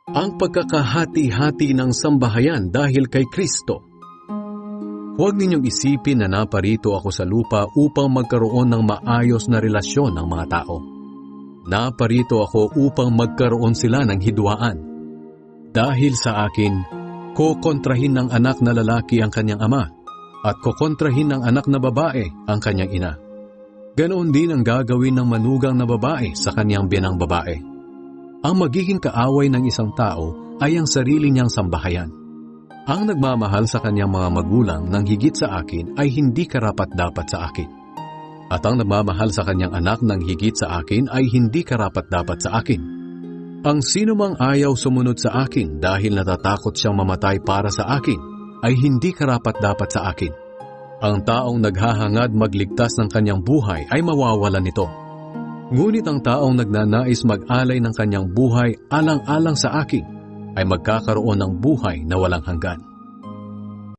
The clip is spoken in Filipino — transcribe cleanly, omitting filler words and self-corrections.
ang pagkakahati-hati ng sambahayan dahil kay Kristo. Huwag ninyong isipin na naparito ako sa lupa upang magkaroon ng maayos na relasyon ng mga tao. Naparito ako upang magkaroon sila ng hidwaan. Dahil sa akin, kokontrahin ng anak na lalaki ang kanyang ama at kokontrahin ng anak na babae ang kanyang ina. Ganoon din ang gagawin ng manugang na babae sa kanyang biyanang babae. Ang magiging kaaway ng isang tao ay ang sarili niyang sambahayan. Ang nagmamahal sa kanyang mga magulang ng higit sa akin ay hindi karapat-dapat sa akin. At ang nagmamahal sa kanyang anak ng higit sa akin ay hindi karapat-dapat sa akin. Ang sinumang ayaw sumunod sa akin dahil natatakot siyang mamatay para sa akin ay hindi karapat-dapat sa akin. Ang taong naghahangad magligtas ng kanyang buhay ay mawawalan nito. Ngunit ang taong nagnanais mag-alay ng kanyang buhay alang-alang sa akin ay magkakaroon ng buhay na walang hanggan.